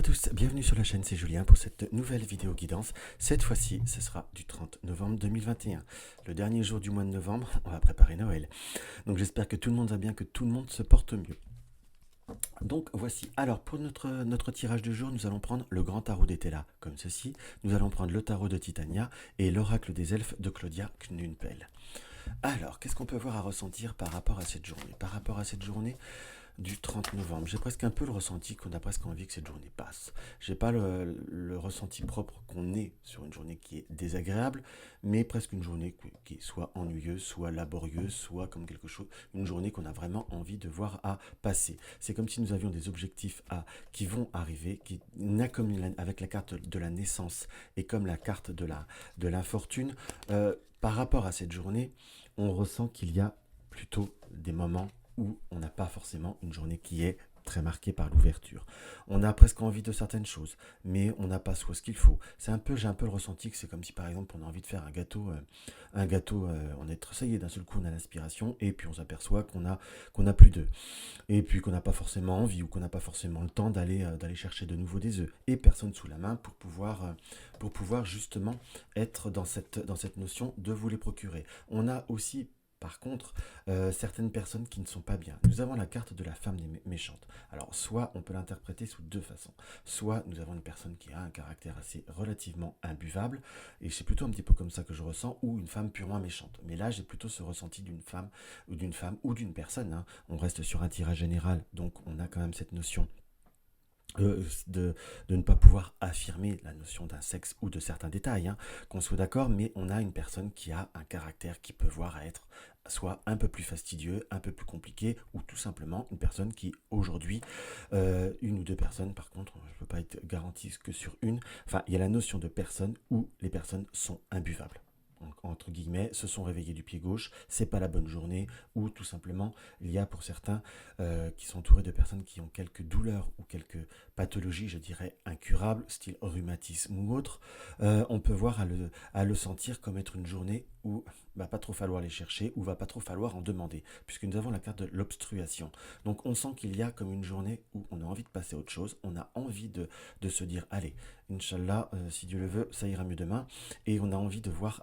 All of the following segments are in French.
Tous, bienvenue sur la chaîne, c'est Julien pour cette nouvelle vidéo guidance. Cette fois-ci, ce sera du 30 novembre 2021. Le dernier jour du mois de novembre, on va préparer Noël. Donc j'espère que tout le monde va bien, que tout le monde se porte mieux. Donc voici, alors pour notre tirage du jour, nous allons prendre le grand tarot d'Etela, comme ceci. Nous allons prendre le tarot de Titania et l'oracle des elfes de Claudia Knunpel. Alors, qu'est-ce qu'on peut voir à ressentir par rapport à cette journée? Par rapport à cette journée du 30 novembre, j'ai presque un peu le ressenti qu'on a presque envie que cette journée passe. J'ai pas le ressenti propre qu'on est sur une journée qui est désagréable, mais presque une journée qui est soit ennuyeuse, soit laborieuse, soit comme quelque chose, une journée qu'on a vraiment envie de voir à passer. C'est comme si nous avions des objectifs qui vont arriver, qui n'a comme avec la carte de la naissance et comme la carte de l'infortune. Par rapport à cette journée, on ressent qu'il y a plutôt des moments où on n'a pas forcément une journée qui est très marquée par l'ouverture. On a presque envie de certaines choses, mais on n'a pas soit ce qu'il faut. J'ai un peu le ressenti que c'est comme si par exemple on a envie de faire un gâteau, on est ça y est, d'un seul coup on a l'inspiration et puis on s'aperçoit qu'on a plus d'œufs et puis qu'on n'a pas forcément envie ou qu'on n'a pas forcément le temps d'aller chercher de nouveau des œufs et personne sous la main pour pouvoir justement être dans cette notion de vous les procurer. On a aussi par contre, certaines personnes qui ne sont pas bien. Nous avons la carte de la femme méchante. Alors, soit on peut l'interpréter sous deux façons. Soit nous avons une personne qui a un caractère assez relativement imbuvable, et c'est plutôt un petit peu comme ça que je ressens, ou une femme purement méchante. Mais là, j'ai plutôt ce ressenti d'une personne, hein. On reste sur un tirage général, donc on a quand même cette notion de ne pas pouvoir affirmer la notion d'un sexe ou de certains détails, hein, qu'on soit d'accord, mais on a une personne qui a un caractère qui peut voir à être soit un peu plus fastidieux, un peu plus compliqué, ou tout simplement une personne qui aujourd'hui, une ou deux personnes par contre, je ne peux pas être garanti que sur une, enfin il y a la notion de personne où les personnes sont imbuvables. Donc, entre guillemets, se sont réveillés du pied gauche, c'est pas la bonne journée, ou tout simplement, il y a pour certains qui sont entourés de personnes qui ont quelques douleurs ou quelques pathologies, je dirais, incurables, style rhumatisme ou autre. On peut voir à le sentir comme être une journée où va pas trop falloir les chercher ou va pas trop falloir en demander, puisque nous avons la carte de l'obstruation. Donc on sent qu'il y a comme une journée où on a envie de passer à autre chose, on a envie de se dire, allez, Inch'Allah, si Dieu le veut, ça ira mieux demain, et on a envie de voir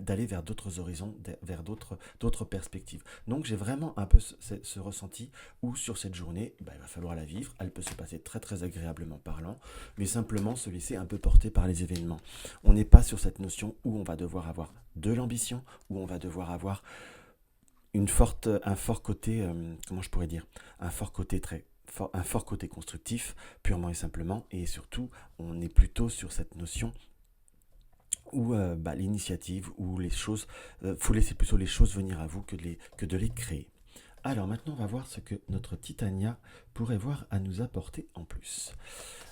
d'aller vers d'autres horizons, vers d'autres perspectives. Donc j'ai vraiment un peu ce ressenti où sur cette journée, bah, il va falloir la vivre, elle peut se passer très très agréablement parlant, mais simplement se laisser un peu porter par les événements. On n'est pas sur cette notion où on va devoir avoir de l'ambition, où on va devoir avoir un fort côté, comment je pourrais dire, un fort côté un fort côté constructif, purement et simplement, et surtout, on est plutôt sur cette notion où l'initiative, où les choses, faut laisser plutôt les choses venir à vous que de les créer. Alors maintenant, on va voir ce que notre Titania pourrait voir à nous apporter en plus.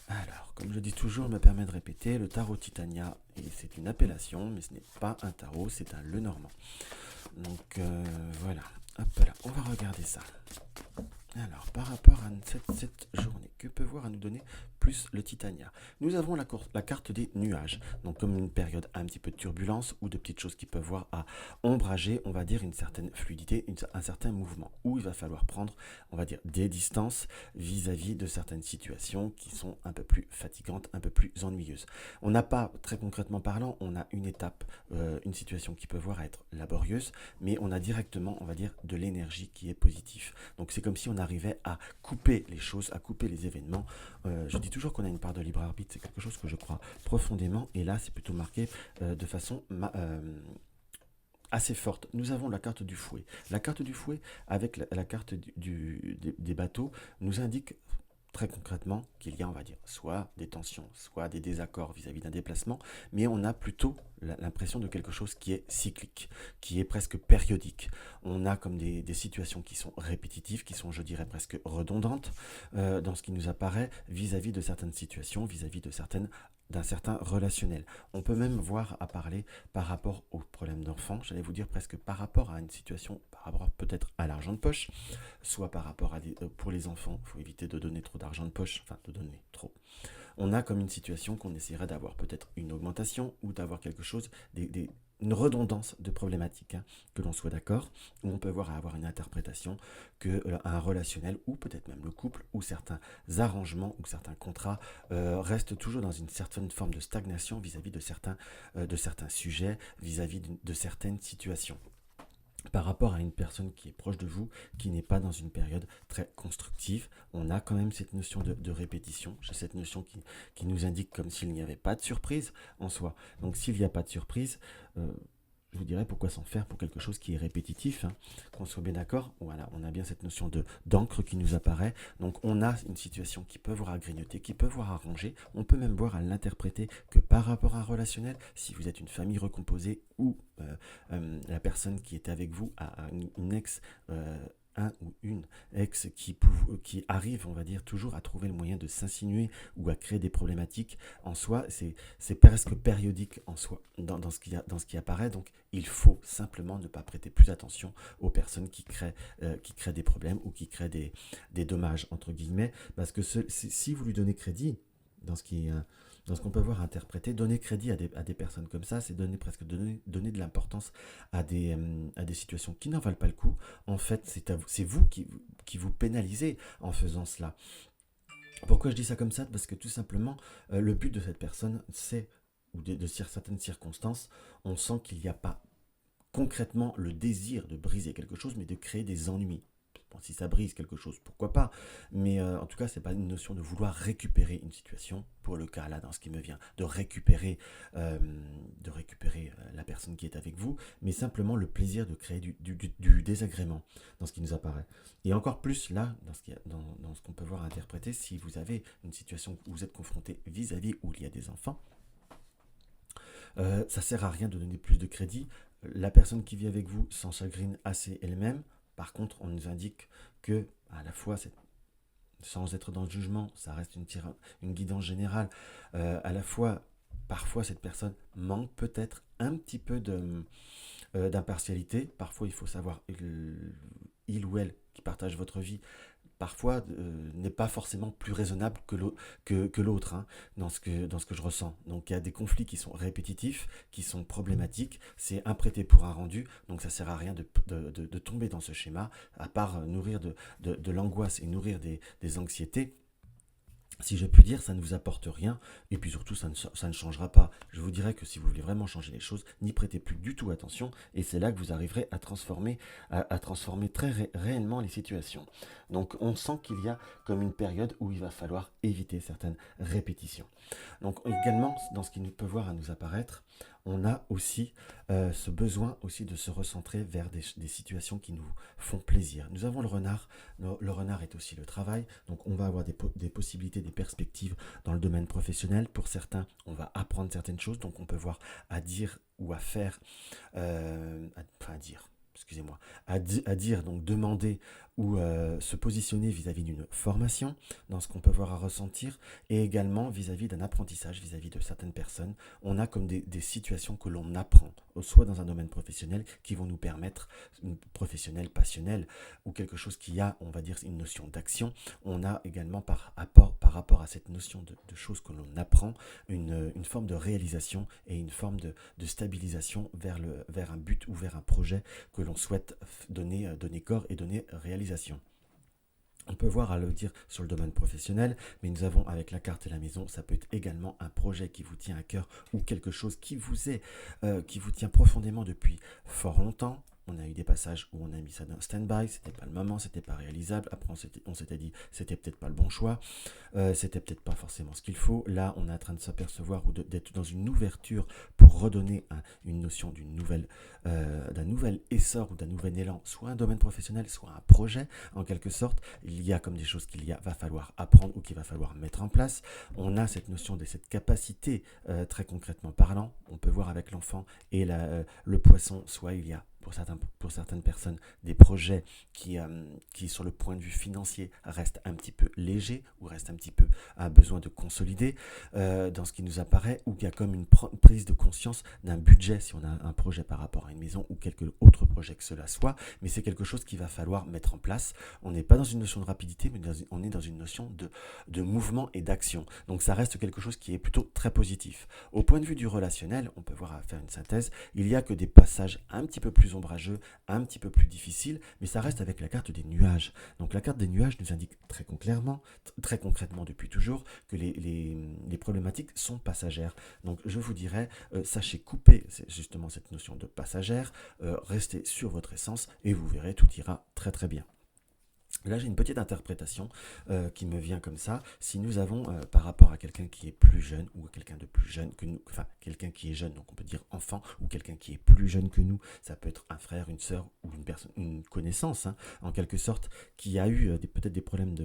Alors, comme je dis toujours, me permet de répéter, le tarot Titania, c'est une appellation, mais ce n'est pas un tarot, c'est un Lenormand. Donc voilà, hop là, on va regarder ça. Alors, par rapport à cette journée, que peut voir à nous donner plus le Titania? Nous avons la carte des nuages, donc comme une période un petit peu de turbulence ou de petites choses qui peuvent voir à ombrager, on va dire, une certaine fluidité, un certain mouvement, où il va falloir prendre, on va dire, des distances vis-à-vis de certaines situations qui sont un peu plus fatigantes, un peu plus ennuyeuses. On n'a pas, très concrètement parlant, on a une étape, une situation qui peut voir à être laborieuse, mais on a directement, on va dire, de l'énergie qui est positive. Donc c'est comme si on arrivait à couper les choses, à couper les événements. Je dis toujours qu'on a une part de libre arbitre, c'est quelque chose que je crois profondément, et là c'est plutôt marqué de façon assez forte. Nous avons la carte du fouet. La carte du fouet, avec la carte des bateaux, nous indique très concrètement qu'il y a, on va dire, soit des tensions, soit des désaccords vis-à-vis d'un déplacement, mais on a plutôt l'impression de quelque chose qui est cyclique, qui est presque périodique. On a comme des situations qui sont répétitives, qui sont, je dirais, presque redondantes dans ce qui nous apparaît vis-à-vis de certaines situations, vis-à-vis d'un certain relationnel. On peut même voir à parler par rapport aux problèmes d'enfants, j'allais vous dire presque par rapport à une situation, par rapport peut-être à l'argent de poche, soit par rapport pour les enfants, il faut éviter de donner trop d'argent de poche, enfin de donner trop, on a comme une situation qu'on essaierait d'avoir peut-être une augmentation ou d'avoir quelque chose, une redondance de problématiques, hein, que l'on soit d'accord, où on peut voir avoir une interprétation que un relationnel ou peut-être même le couple ou certains arrangements ou certains contrats restent toujours dans une certaine forme de stagnation vis-à-vis de certains sujets, vis-à-vis de certaines situations par rapport à une personne qui est proche de vous, qui n'est pas dans une période très constructive. On a quand même cette notion de répétition, cette notion qui nous indique comme s'il n'y avait pas de surprise en soi. Donc s'il n'y a pas de surprise, euh, je vous dirais pourquoi s'en faire pour quelque chose qui est répétitif, hein, qu'on soit bien d'accord. Voilà, on a bien cette notion d'encre qui nous apparaît. Donc on a une situation qui peut voir à grignoter, qui peut voir à ranger. On peut même voir à l'interpréter que par rapport à un relationnel, si vous êtes une famille recomposée ou la personne qui est avec vous a une ex un ou une ex qui arrive, on va dire, toujours à trouver le moyen de s'insinuer ou à créer des problématiques, en soi, c'est presque périodique en soi, dans ce qui apparaît. Donc, il faut simplement ne pas prêter plus attention aux personnes qui créent des problèmes ou qui créent des dommages, entre guillemets, parce que si vous lui donnez crédit dans ce qu'on peut voir interpréter, donner crédit à des personnes comme ça, c'est donner de l'importance à des situations qui n'en valent pas le coup. En fait, c'est vous qui vous pénalisez en faisant cela. Pourquoi je dis ça comme ça? Parce que tout simplement, le but de cette personne, c'est, ou de certaines circonstances, on sent qu'il n'y a pas concrètement le désir de briser quelque chose, mais de créer des ennuis. Bon, si ça brise quelque chose, pourquoi pas. Mais en tout cas, c'est pas une notion de vouloir récupérer une situation, pour le cas là, dans ce qui me vient, la personne qui est avec vous, mais simplement le plaisir de créer du désagrément dans ce qui nous apparaît. Et encore plus là, dans ce qu'on peut voir interpréter, si vous avez une situation où vous êtes confronté vis-à-vis où il y a des enfants, ça sert à rien de donner plus de crédit. La personne qui vit avec vous s'en chagrine assez elle-même. Par contre, on nous indique que, à la fois, sans être dans le jugement, ça reste une guidance générale. À la fois, parfois, cette personne manque peut-être un petit peu d'impartialité. Parfois, il faut savoir, il ou elle qui partage votre vie, parfois n'est pas forcément plus raisonnable que l'autre, hein, dans ce que je ressens. Donc il y a des conflits qui sont répétitifs, qui sont problématiques, c'est un prêté pour un rendu, donc ça sert à rien de tomber dans ce schéma, à part nourrir de l'angoisse et nourrir des anxiétés. Si je puis dire, ça ne vous apporte rien, et puis surtout, ça ne changera pas. Je vous dirais que si vous voulez vraiment changer les choses, n'y prêtez plus du tout attention, et c'est là que vous arriverez à transformer réellement les situations. Donc on sent qu'il y a comme une période où il va falloir éviter certaines répétitions. Donc également, dans ce qui nous peut voir à nous apparaître, on a aussi ce besoin aussi de se recentrer vers des situations qui nous font plaisir. Nous avons le renard. Le renard est aussi le travail, donc on va avoir des possibilités, des perspectives dans le domaine professionnel. Pour certains, on va apprendre certaines choses, donc on peut voir à dire ou à faire, à dire, excusez-moi, à dire, donc demander ou se positionner vis-à-vis d'une formation, dans ce qu'on peut voir à ressentir, et également vis-à-vis d'un apprentissage, vis-à-vis de certaines personnes. On a comme des situations que l'on apprend, soit dans un domaine professionnel, qui vont nous permettre, professionnel, passionnel, ou quelque chose qui a, on va dire, une notion d'action. On a également par rapport à cette notion de choses que l'on apprend, une forme de réalisation et une forme de stabilisation vers un but ou vers un projet que l'on souhaite donner corps et donner réalisation. On peut voir à le dire sur le domaine professionnel, mais nous avons avec la carte et la maison, ça peut être également un projet qui vous tient à cœur ou quelque chose qui vous tient profondément depuis fort longtemps. On a eu des passages où on a mis ça dans stand-by, c'était pas le moment, c'était pas réalisable. Après, on s'était dit, c'était peut-être pas le bon choix, c'était peut-être pas forcément ce qu'il faut. Là, on est en train de s'apercevoir ou d'être dans une ouverture pour redonner une notion d'un nouvel essor ou d'un nouvel élan, soit un domaine professionnel, soit un projet, en quelque sorte. Il y a comme des choses va falloir apprendre ou qu'il va falloir mettre en place. On a cette notion de cette capacité, très concrètement parlant. On peut voir avec l'enfant et le poisson, soit il y a pour certaines personnes, des projets qui, sur le point de vue financier, restent un petit peu légers ou restent un petit peu à besoin de consolider dans ce qui nous apparaît, ou qu'il y a comme une prise de conscience d'un budget si on a un projet par rapport à une maison ou quelque autre projet que cela soit, mais c'est quelque chose qu'il va falloir mettre en place. On n'est pas dans une notion de rapidité, mais on est dans une notion de mouvement et d'action. Donc ça reste quelque chose qui est plutôt très positif. Au point de vue du relationnel, on peut voir à faire une synthèse, il n'y a que des passages un petit peu plus ombrageux, un petit peu plus difficiles, mais ça reste avec la carte des nuages. Donc la carte des nuages nous indique très concrètement depuis toujours, que les problématiques sont passagères. Donc je vous dirais, sachez couper justement cette notion de passagère, restez sur votre essence et vous verrez, tout ira très très bien. Là, j'ai une petite interprétation qui me vient comme ça. Si nous avons, par rapport à quelqu'un qui est plus jeune ou quelqu'un de plus jeune que nous, enfin quelqu'un qui est jeune, donc on peut dire enfant, ou quelqu'un qui est plus jeune que nous, ça peut être un frère, une sœur ou une connaissance, hein, en quelque sorte, qui a eu peut-être des problèmes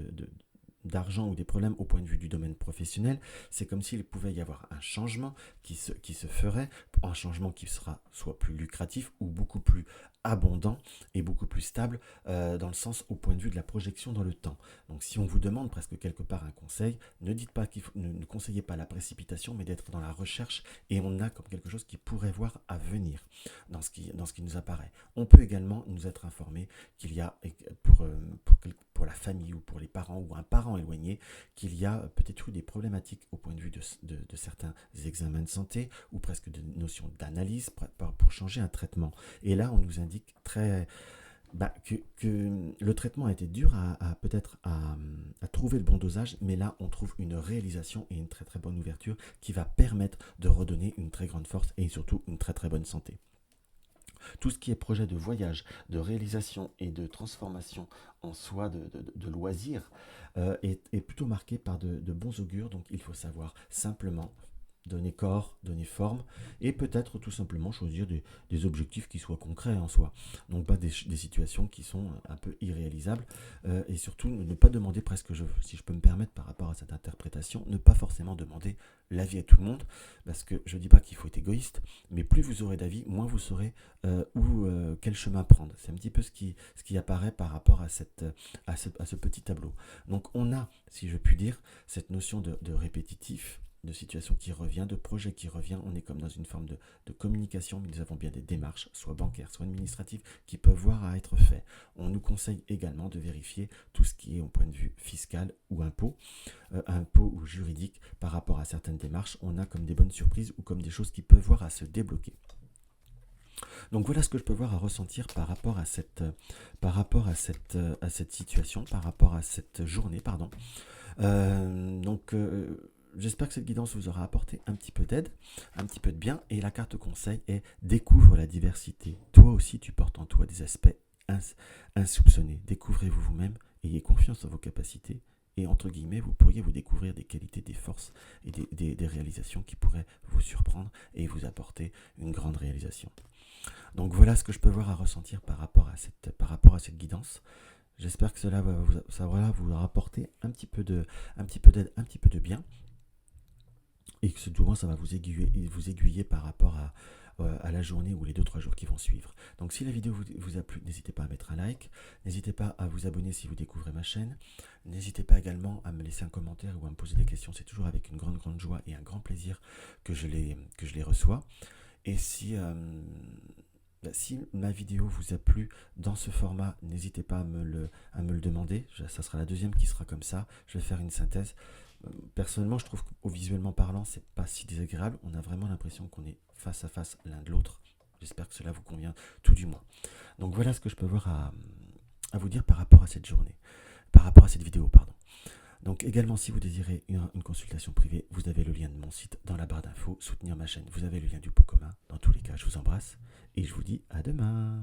d'argent ou des problèmes au point de vue du domaine professionnel, c'est comme s'il pouvait y avoir un changement qui se ferait, un changement qui sera soit plus lucratif ou beaucoup plus abondant et beaucoup plus stable dans le sens au point de vue de la projection dans le temps. Donc si on vous demande presque quelque part un conseil, ne dites pas ne conseillez pas la précipitation, mais d'être dans la recherche, et on a comme quelque chose qui pourrait voir à venir dans ce qui nous apparaît. On peut également nous être informé qu'il y a pour la famille ou pour les parents ou un parent éloigné, qu'il y a peut-être eu des problématiques au point de vue de certains examens de santé ou presque de notions d'analyse pour changer un traitement. Et là, on nous indique que le traitement a été dur peut-être à trouver le bon dosage, mais là on trouve une réalisation et une très très bonne ouverture qui va permettre de redonner une très grande force et surtout une très très bonne santé. Tout ce qui est projet de voyage, de réalisation et de transformation en soi de loisirs est plutôt marqué par de bons augures, donc il faut savoir simplement donner corps, donner forme, et peut-être tout simplement choisir des objectifs qui soient concrets en soi. Donc pas des situations qui sont un peu irréalisables, et surtout ne pas demander presque, si je peux me permettre par rapport à cette interprétation, ne pas forcément demander l'avis à tout le monde, parce que je ne dis pas qu'il faut être égoïste, mais plus vous aurez d'avis, moins vous saurez quel chemin prendre. C'est un petit peu ce qui apparaît par rapport à ce petit tableau. Donc on a, si je puis dire, cette notion de répétitif, de situation qui revient, de projet qui revient. On est comme dans une forme de communication, mais nous avons bien des démarches, soit bancaires, soit administratives, qui peuvent voir à être faites. On nous conseille également de vérifier tout ce qui est au point de vue fiscal ou impôt ou juridique par rapport à certaines démarches. On a comme des bonnes surprises ou comme des choses qui peuvent voir à se débloquer. Donc voilà ce que je peux voir à ressentir par rapport à cette situation, par rapport à cette journée, pardon. J'espère que cette guidance vous aura apporté un petit peu d'aide, un petit peu de bien, et la carte conseil est découvre la diversité. Toi aussi tu portes en toi des aspects insoupçonnés. Découvrez-vous vous-même, ayez confiance en vos capacités, et entre guillemets vous pourriez vous découvrir des qualités, des forces et des réalisations qui pourraient vous surprendre et vous apporter une grande réalisation. Donc voilà ce que je peux voir à ressentir par rapport à cette guidance. J'espère que cela va vous rapporter un petit peu d'aide, un petit peu de bien, et que souvent ça va vous aiguiller par rapport à la journée ou les 2-3 jours qui vont suivre. Donc si la vidéo vous a plu, n'hésitez pas à mettre un like, n'hésitez pas à vous abonner si vous découvrez ma chaîne, n'hésitez pas également à me laisser un commentaire ou à me poser des questions, c'est toujours avec une grande joie et un grand plaisir que je les reçois. Et si ma vidéo vous a plu dans ce format, n'hésitez pas à me le demander. Ça sera la deuxième qui sera comme ça. Je vais faire une synthèse. Personnellement, je trouve qu'au visuellement parlant, c'est pas si désagréable. On a vraiment l'impression qu'on est face à face l'un de l'autre. J'espère que cela vous convient, tout du moins. Donc voilà ce que je peux voir à vous dire par rapport à cette journée, par rapport à cette vidéo, pardon. Donc également, si vous désirez une consultation privée, vous avez le lien de mon site dans la barre d'infos. Soutenir ma chaîne, vous avez le lien du pot commun. Dans tous les cas, je vous embrasse et je vous dis à demain.